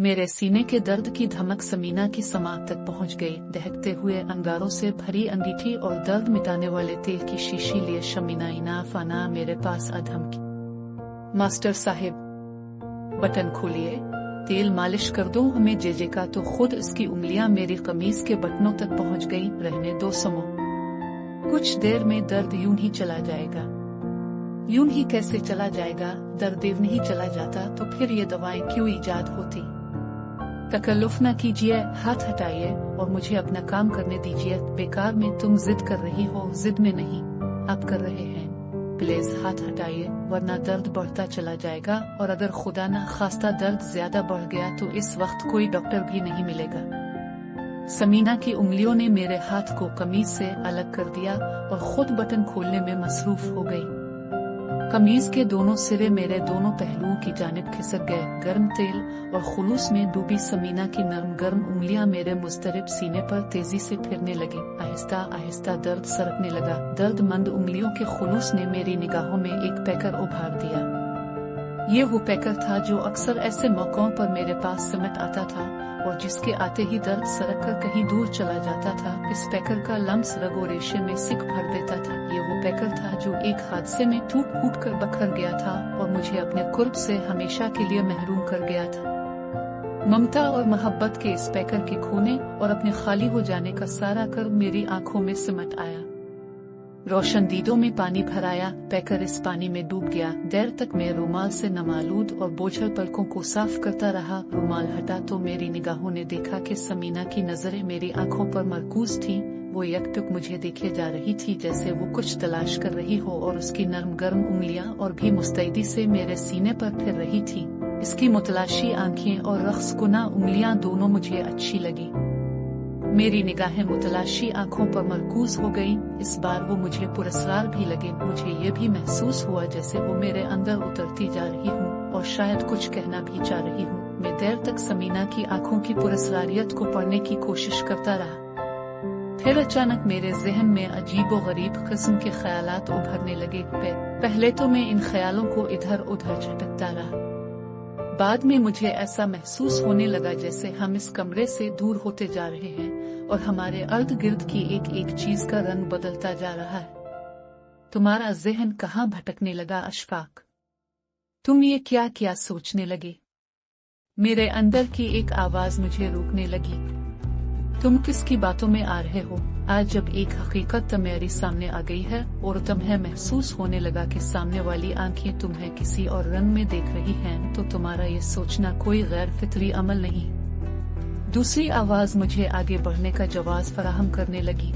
मेरे सीने के दर्द की धमक समीना की समात तक पहुंच गई। दहकते हुए अंगारों से भरी अंगीठी और दर्द मिटाने वाले तेल की शीशी लिए शमीना इनाफ आना मेरे पास धमकी। मास्टर साहिब, बटन खोलिए, तेल मालिश कर दो हमें जेजे का। तो खुद इसकी उंगलियां मेरी कमीज के बटनों तक पहुंच गई। रहने दो समो, कुछ देर में दर्द यूं ही चला जाएगा। यूं ही कैसे चला जाएगा? दर्द नहीं चला जाता तो फिर ये दवाएं क्यों इजाद होती? तकल्लुफ न कीजिए, हाथ हटाइए और मुझे अपना काम करने दीजिए। बेकार में तुम जिद कर रही हो। जिद में नहीं, आप कर रहे हैं। प्लीज हाथ हटाइए वरना दर्द बढ़ता चला जाएगा, और अगर खुदा न खास्ता दर्द ज्यादा बढ़ गया तो इस वक्त कोई डॉक्टर भी नहीं मिलेगा। समीना की उंगलियों ने मेरे हाथ को कमीज से अलग कर दिया और खुद बटन खोलने में मसरूफ हो गई। कमीज के दोनों सिरे मेरे दोनों पहलुओं की जानिब खिसक गए। गर्म तेल और खुलूस में डूबी समीना की नरम गर्म उंगलियां मेरे मुस्तरिब सीने पर तेजी से फिरने लगी। आहिस्ता आहिस्ता दर्द सरकने लगा। दर्दमंद उंगलियों के खुलूस ने मेरी निगाहों में एक पैकर उभार दिया। ये वो पैकर था जो अक्सर ऐसे मौकों पर मेरे पास सिमट आता था और जिसके आते ही दर्द सरक कर कहीं दूर चला जाता था। इस पैकर का लम्स रगो रेशे में सिक भर देता था। ये वो पैकर था जो एक हादसे में टूट फूट कर बखर गया था और मुझे अपने कुर्ब से हमेशा के लिए महरूम कर गया था। ममता और मोहब्बत के इस पैकर के खोने और अपने खाली हो जाने का सारा कर मेरी आंखों में सिमट आया। रोशन दीदों में पानी भराया। पैकर इस पानी में डूब गया। देर तक मैं रुमाल से नमालूद और बोझल पलकों को साफ करता रहा। रुमाल हटा तो मेरी निगाहों ने देखा कि समीना की नजरें मेरी आंखों पर मरकूज थी। वो यकटुक मुझे देखे जा रही थी जैसे वो कुछ तलाश कर रही हो, और उसकी नरम गर्म उंगलियां और भी मुस्तैदी से मेरे सीने पर फिर रही थी। इसकी मुतलाशी आंखें और रख्सकुना उंगलियां दोनों मुझे अच्छी लगी। मेरी निगाहें मुतलाशी आंखों पर मरकूज हो गईं। इस बार वो मुझे पुरस्कार भी लगे। मुझे ये भी महसूस हुआ जैसे वो मेरे अंदर उतरती जा रही हूँ और शायद कुछ कहना भी चाह रही हूँ। मैं देर तक समीना की आंखों की पुरस्कारियत को पढ़ने की कोशिश करता रहा। फिर अचानक मेरे जहन में अजीबो गरीब किस्म के ख्यालात उभरने लगे। पहले तो मैं इन ख्यालों को इधर उधर झटकता रहा। बाद में मुझे ऐसा महसूस होने लगा जैसे हम इस कमरे से दूर होते जा रहे हैं और हमारे अर्द गिर्द की एक एक चीज का रंग बदलता जा रहा है। तुम्हारा जहन कहाँ भटकने लगा अशफाक? तुम ये क्या क्या सोचने लगे? मेरे अंदर की एक आवाज मुझे रोकने लगी। तुम किसकी बातों में आ रहे हो? आज जब एक हकीकत तुम्हारी सामने आ गई है और तुम्हें महसूस होने लगा कि सामने वाली आंखें तुम्हें किसी और रंग में देख रही हैं, तो तुम्हारा ये सोचना कोई गैर फितरी अमल नहीं। दूसरी आवाज मुझे आगे बढ़ने का जवाब फराहम करने लगी,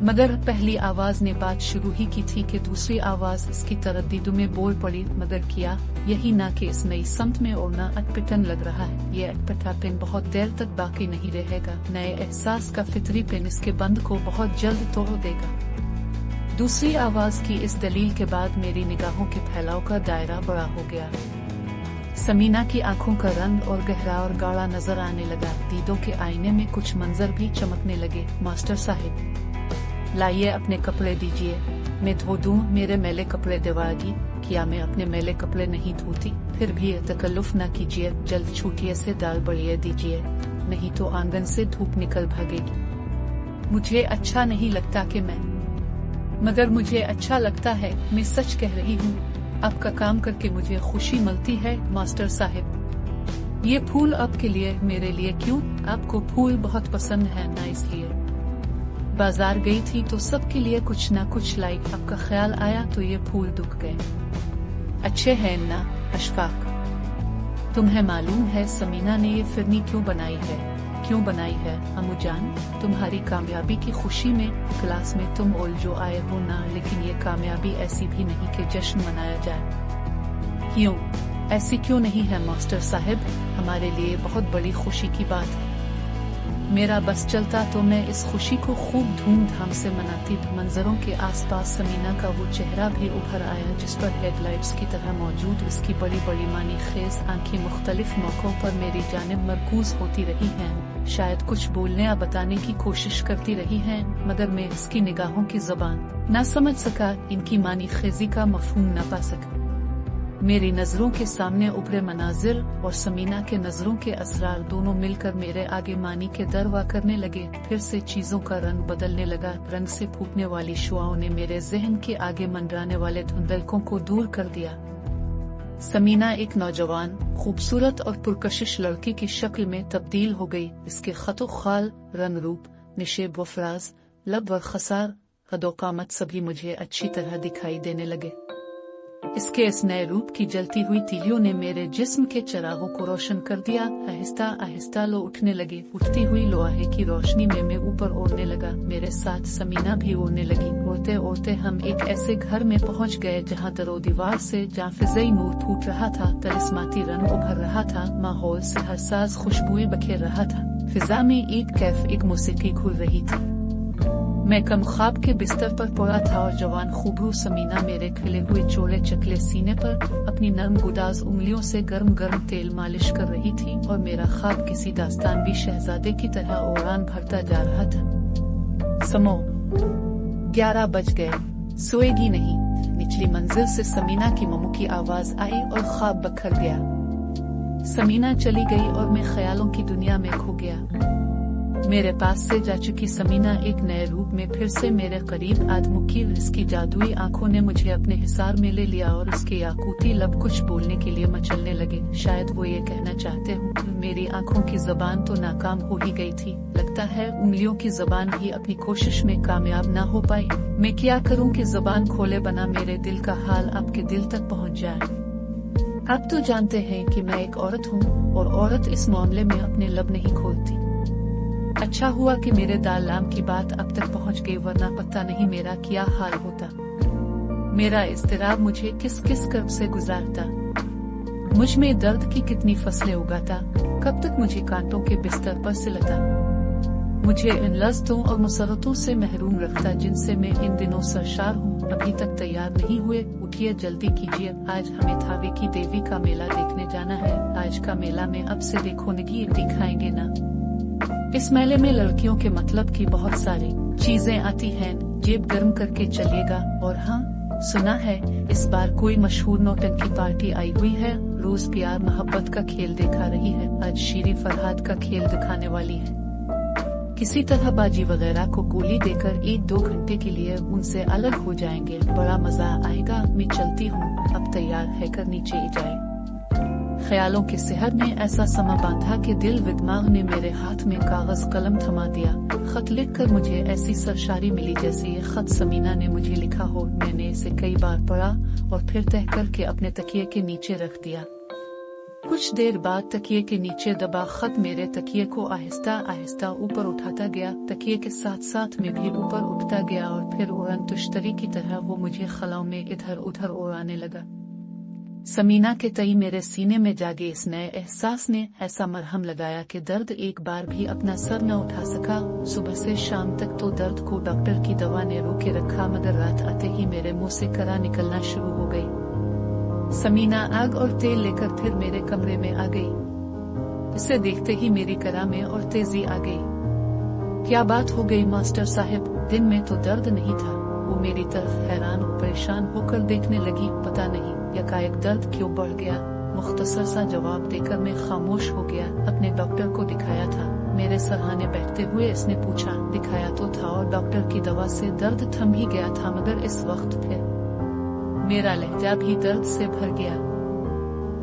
मगर पहली आवाज ने बात शुरू ही की थी कि दूसरी आवाज इसकी तरद्दुद में बोल पड़ी। मगर किया यही ना कि इस नई समत में और ना अटपटन लग रहा है। ये अटपटापन बहुत देर तक बाकी नहीं रहेगा। नए एहसास का फितरी पेन इसके बंद को बहुत जल्द तोड़ देगा। दूसरी आवाज की इस दलील के बाद मेरी निगाहों के फैलाव का दायरा बड़ा हो गया। समीना की आंखों का रंग और गहरा और गाढ़ा नजर आने लगा। दीदों के आईने में कुछ मंजर भी चमकने लगे। मास्टर साहिब, लाइए अपने कपड़े दीजिए, मैं धो दूं। मेरे मैले कपड़े देवागी? क्या मैं अपने मैले कपड़े नहीं धोती? फिर भी तकल्लुफ न कीजिए, जल्द छूटिए से दाल बढ़िए दीजिए, नहीं तो आंगन से धूप निकल भागेगी। मुझे अच्छा नहीं लगता कि मगर मुझे अच्छा लगता है, मैं सच कह रही हूँ। आपका काम करके मुझे खुशी मिलती है मास्टर साहिब। ये फूल आपके लिए, मेरे लिए क्यों? आपको फूल बहुत पसंद है ना, इसलिए बाजार गई थी तो सबके लिए कुछ ना कुछ लाई। आपका ख्याल आया तो ये फूल दुख गए। अच्छे हैं ना अशफाक? तुम्हें मालूम है समीना ने ये फिरनी क्यों बनाई है? क्यों बनाई है अम्मूजान? तुम्हारी कामयाबी की खुशी में क्लास में तुम उलझो आए हो ना, लेकिन ये कामयाबी ऐसी भी नहीं कि जश्न मनाया जाए। क्यों ऐसी क्यों नहीं है मास्टर साहब? हमारे लिए बहुत बड़ी खुशी की बात है। मेरा बस चलता तो मैं इस खुशी को खूब धूमधाम से मनाती। मंजरों के आसपास समीना का वो चेहरा भी उभर आया जिस पर हेडलाइट्स की तरह मौजूद उसकी बड़ी बड़ी मानी खेज आंखें मुख्तलिफ मौकों पर मेरी जानिब मरकूज होती रही हैं। शायद कुछ बोलने या बताने की कोशिश करती रही हैं, मगर मैं इसकी निगाहों की ज़बान न समझ सका, इनकी मानी खेजी का मफहूम न पा सका। मेरी नजरों के सामने उभरे मनाजिर और समीना के नजरों के असरार दोनों मिलकर मेरे आगे मानी के दरवा करने लगे। फिर से चीजों का रंग बदलने लगा। रंग से फूटने वाली शुआओं ने मेरे जहन के आगे मंडराने वाले धुंधलकों को दूर कर दिया। समीना एक नौजवान, खूबसूरत और पुरकशिश लड़की की शक्ल में तब्दील हो गई। इसके खतो खाल, रंग रूप, निशेब व फराज, लब व खसार, कदोकामत सभी मुझे अच्छी तरह दिखाई देने लगे। इसके इस नए रूप की जलती हुई तीलियों ने मेरे जिस्म के चिरागों को रोशन कर दिया। आहिस्ता आहिस्ता लो उठने लगे। उठती हुई लोहे की रोशनी में मैं ऊपर ओढ़ने लगा। मेरे साथ समीना भी ओढ़ने लगी। ओढ़ते ओढ़ते हम एक ऐसे घर में पहुंच गए जहां दरो दीवार से जाफिज़ई नूर फूट रहा था, तलिस्माती रंग उभर रहा था, माहौल से हरसाज खुशबुएं बखेर रहा था। फिजा में एक कैफ, एक मौसीकी घुल रही थी। मैं कम ख्वाब के बिस्तर पर पड़ा था और जवान खूबरू समीना मेरे खिले हुए चौड़े चकले सीने पर अपनी नरम गुदाज उंगलियों से गर्म गर्म तेल मालिश कर रही थी और मेरा ख्वाब किसी दास्तानवी शहजादे की तरह उड़ान भरता जा रहा था। समो 11 बज गए। सोएगी नहीं। निचली मंजिल से समीना की मम्मू की आवाज आई और ख्वाब बखर गया। समीना चली गई और मैं ख्यालों की दुनिया में खो गया। मेरे पास से जा चुकी समीना एक नए रूप में फिर से मेरे करीब आदमुखी। इसकी जादुई आंखों ने मुझे अपने हिसार में ले लिया और उसके याकूती लब कुछ बोलने के लिए मचलने लगे। शायद वो ये कहना चाहते हो। मेरी आंखों की जबान तो नाकाम हो ही गई थी। लगता है उंगलियों की जबान भी अपनी कोशिश में कामयाब ना हो पाई। मैं क्या करूं कि जबान खोले बना मेरे दिल का हाल आपके दिल तक पहुंच जाए। आप तो जानते हैं कि मैं एक औरत हूँ और औरत इस मामले में अपने लब नहीं खोलती। अच्छा हुआ कि मेरे दालाम की बात अब तक पहुंच गई, वरना पता नहीं मेरा क्या हाल होता। मेरा इज़्तिराब मुझे किस किस कर्ब से गुजारता, मुझ में दर्द की कितनी फसलें उगाता, कब तक मुझे कांटों के बिस्तर पर सिलता, मुझे इन लज़्ज़तों और मुसर्रतों से महरूम रखता जिनसे मैं इन दिनों सरशार हूँ। अभी तक तैयार नहीं हुए? उठिए, जल्दी कीजिए। आज हमें थावे की देवी का मेला देखने जाना है। आज का मेला में अब से देखो नगी दिखाएंगे ना। इस मेले में लड़कियों के मतलब की बहुत सारी चीजें आती हैं। जेब गर्म करके चलिएगा। और हाँ, सुना है इस बार कोई मशहूर नौटंकी पार्टी आई हुई है। रोज प्यार मोहब्बत का खेल दिखा रही है। आज शीरी फरहाद का खेल दिखाने वाली है। किसी तरह बाजी वगैरह को गोली देकर 1-2 घंटे के लिए उनसे अलग हो जाएंगे। बड़ा मजा आएगा। मैं चलती हूँ, अब तैयार है कर नीचे ही जाए। ख्यालों के सेहर ने ऐसा समा बांधा कि दिल व दिमाग ने मेरे हाथ में कागज कलम थमा दिया। खत लिखकर मुझे ऐसी सरशारी मिली जैसे ये खत समीना ने मुझे लिखा हो। मैंने इसे कई बार पढ़ा और फिर तह करके अपने तकिए के नीचे रख दिया। कुछ देर बाद तकिए के नीचे दबा खत मेरे तकिए को आहिस्ता आहिस्ता ऊपर उठाता गया। तकिए के साथ साथ में भी ऊपर उठता गया और फिर उड़न तुश्तरी की तरह वो मुझे खलाओं में इधर उधर उड़ाने लगा। समीना के तई मेरे सीने में जागे इस नए एहसास ने ऐसा मरहम लगाया कि दर्द एक बार भी अपना सर न उठा सका। सुबह से शाम तक तो दर्द को डॉक्टर की दवा ने रोके रखा, मगर रात आते ही मेरे मुंह से करा निकलना शुरू हो गई। समीना आग और तेल लेकर फिर मेरे कमरे में आ गई। इसे देखते ही मेरी करा में और तेजी आ गई। क्या बात हो गई मास्टर साहब? दिन में तो दर्द नहीं था। वो मेरी तरफ हैरान और परेशान होकर देखने लगी। पता नहीं यकाएक दर्द क्यों बढ़ गया। मुख्तसर सा जवाब देकर मैं खामोश हो गया। अपने डॉक्टर को दिखाया था। मेरे सराहने बैठते हुए इसने पूछा। दिखाया तो था और डॉक्टर की दवा से दर्द थम ही गया था, मगर इस वक्त फिर मेरा लहजा भी दर्द से भर गया।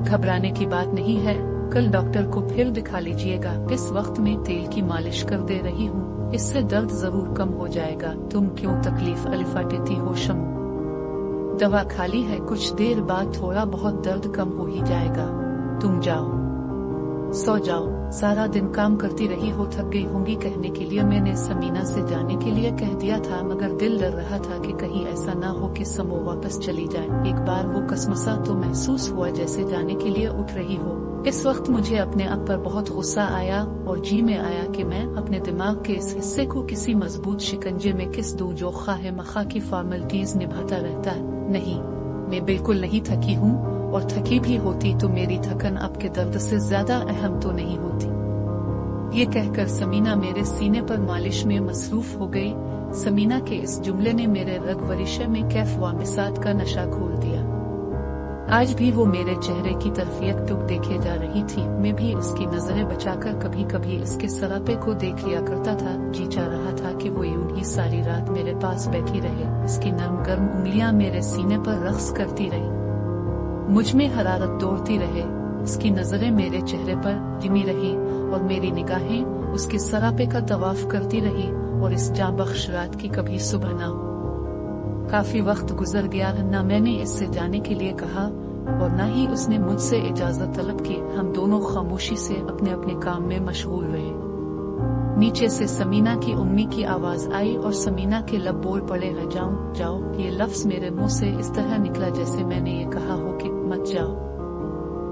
घबराने की बात नहीं है, कल डॉक्टर को फिर दिखा लीजिएगा। इस वक्त मैं तेल की मालिश कर दे रही हूँ, इससे दर्द जरूर कम हो जाएगा। तुम क्यों तकलीफ अलिफाटेती हो शमू? दवा खाली है, कुछ देर बाद थोड़ा बहुत दर्द कम हो ही जाएगा। तुम जाओ, सो जाओ। सारा दिन काम करती रही हो, थक गई होंगी। कहने के लिए मैंने समीना से जाने के लिए कह दिया था, मगर दिल डर रहा था कि कहीं ऐसा ना हो कि समो वापस चली जाए। एक बार वो कसमसा तो महसूस हुआ जैसे जाने के लिए उठ रही हो। इस वक्त मुझे अपने आप पर बहुत गुस्सा आया और जी में आया कि मैं अपने दिमाग के इस हिस्से को किसी मजबूत शिकंजे में किस दूं जो खाहे मखा की फॉर्मेलिटीज निभाता रहता है। नहीं, मैं बिल्कुल नहीं थकी हूँ, और थकी भी होती तो मेरी थकन आपके दर्द से ज्यादा अहम तो नहीं होती। ये कहकर समीना मेरे सीने पर मालिश में मसरूफ हो गई। समीना के इस जुमले ने मेरे रग वरिशे में कैफ व मिसात का नशा खोल दिया। आज भी वो मेरे चेहरे की तरफ एकटुक देखे जा रही थी। मैं भी उसकी नजरें बचाकर कभी कभी इसके सरापे को देख लिया करता था। जी चाह रहा था कि वो यूं ही सारी रात मेरे पास बैठी रहे, इसकी नरम गर्म उंगलियां मेरे सीने पर रक्स करती रही, मुझ में हरारत दौड़ती रहे, उसकी नजरें मेरे चेहरे पर जिमी रही और मेरी निगाहें उसके सरापे का तवाफ करती रही और इस जां बख्श रात की कभी सुबह ना हो। काफी वक्त गुजर गया, न मैंने इससे जाने के लिए कहा और न ही उसने मुझसे इजाजत तलब की। हम दोनों खामोशी से अपने अपने काम में मशगूल रहे। नीचे से समीना की उम्मी की आवाज आई और समीना के लब बोल पड़े, जाऊं जाओ। ये लफ्ज मेरे मुंह से इस तरह निकला जैसे मैंने ये कहा हो कि मत जाओ।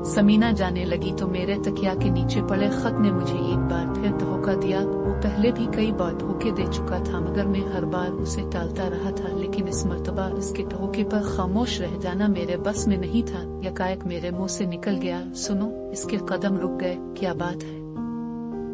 समीना जाने लगी तो मेरे तकिया के नीचे पड़े खत ने मुझे एक बार फिर धोखा दिया। वो पहले भी कई बार धोखे दे चुका था, मगर मैं हर बार उसे टालता रहा था, लेकिन इस मर्तबा इसके धोखे पर खामोश रह जाना मेरे बस में नहीं था। यकायक मेरे मुंह से निकल गया, सुनो। इसके कदम रुक गए। क्या बात है?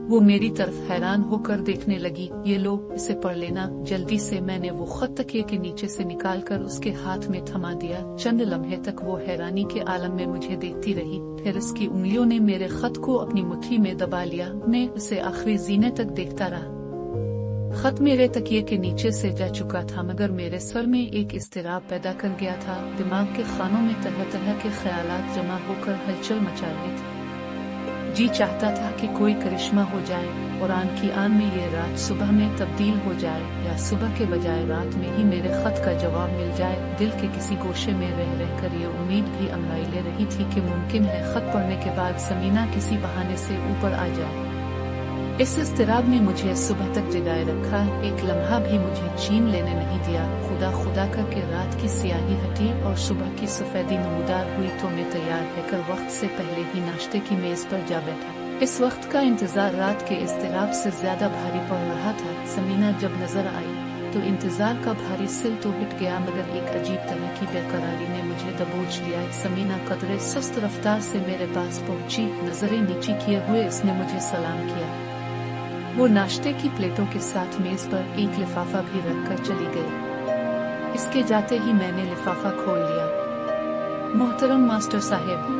वो मेरी तरफ हैरान होकर देखने लगी। ये लो, इसे पढ़ लेना जल्दी से। मैंने वो खत तकिए के नीचे से निकालकर उसके हाथ में थमा दिया। चंद लम्हे तक वो हैरानी के आलम में मुझे देखती रही, फिर उसकी उंगलियों ने मेरे खत को अपनी मुट्ठी में दबा लिया। मैं उसे आखिरी जीने तक देखता रहा। खत मेरे तकिए के नीचे से जा चुका था, मगर मेरे सर में एक इस्तिराब पैदा कर गया था। दिमाग के खानों में तरह तरह के ख्यालात जमा होकर हलचल मचा रहे थे। जी चाहता था कि कोई करिश्मा हो जाए और आन की आन में ये रात सुबह में तब्दील हो जाए, या सुबह के बजाय रात में ही मेरे खत का जवाब मिल जाए। दिल के किसी गोशे में रह रहकर ये उम्मीद भी अंगड़ाई ले रही थी कि मुमकिन है खत पढ़ने के बाद समीना किसी बहाने से ऊपर आ जाए। इस इस्तिराब ने मुझे सुबह तक जगाए रखा, एक लम्हा भी मुझे चैन लेने नहीं दिया। खुदा खुदा करके रात की सियाही हटी और सुबह की सफेदी नमूदार हुई तो मैं तैयार होकर वक्त से पहले ही नाश्ते की मेज पर जा बैठा। इस वक्त का इंतजार रात के इस्तिराब से ज्यादा भारी पड़ रहा था। समीना जब नजर आई तो इंतजार का भारी सिल तो हट गया, मगर एक अजीब तरह की बेकरारी ने मुझे दबोच लिया। समीना कदरे सुस्त रफ्तार से मेरे पास पहुंची, नजरें नीची किए हुए इसने मुझे सलाम किया। वो नाश्ते की प्लेटों के साथ मेज पर एक लिफाफा भी रखकर चली गई। इसके जाते ही मैंने लिफाफा खोल लिया। मोहतरम मास्टर साहेब,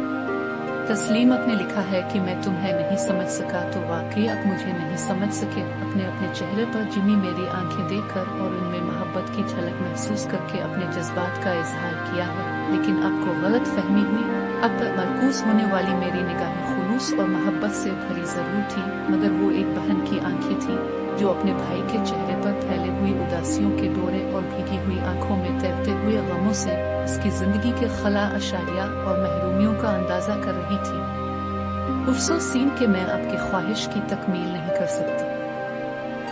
तस्लीमत ने लिखा है कि मैं तुम्हें नहीं समझ सका, तो वाकई अब मुझे नहीं समझ सके। अपने अपने चेहरे पर जिमी मेरी आंखें देखकर और उनमें मोहब्बत की झलक महसूस करके अपने जज्बात का इजहार किया है, लेकिन आपको गलत फहमी हुई। अब तक मरकूज होने वाली मेरी निगाहें खुलूस और मोहब्बत से भरी जरूर थी, मगर वो एक बहन की आंखें थी जो अपने भाई के चेहरे पर फैले हुई उदासियों के दौरे और भीगी हुई आंखों में तैरते हुए गमों से इसकी जिंदगी के खला अशारिया और महरूमियों का अंदाजा कर रही थी। अफसोस सीन के मैं आपकी ख्वाहिश की तकमील नहीं कर सकती।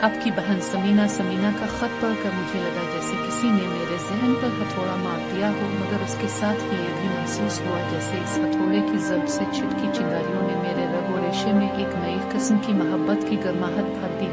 आपकी बहन समीना का खत पढ़कर मुझे लगा जैसे किसी ने मेरे जहन पर हथौड़ा मार दिया हो, मगर उसके साथ ही ये भी महसूस हुआ जैसे इस हथौड़े की जब से छिटकी चिंगारियों ने मेरे रगो रेशे में एक नई किस्म की मोहब्बत की गर्माहट भर दी।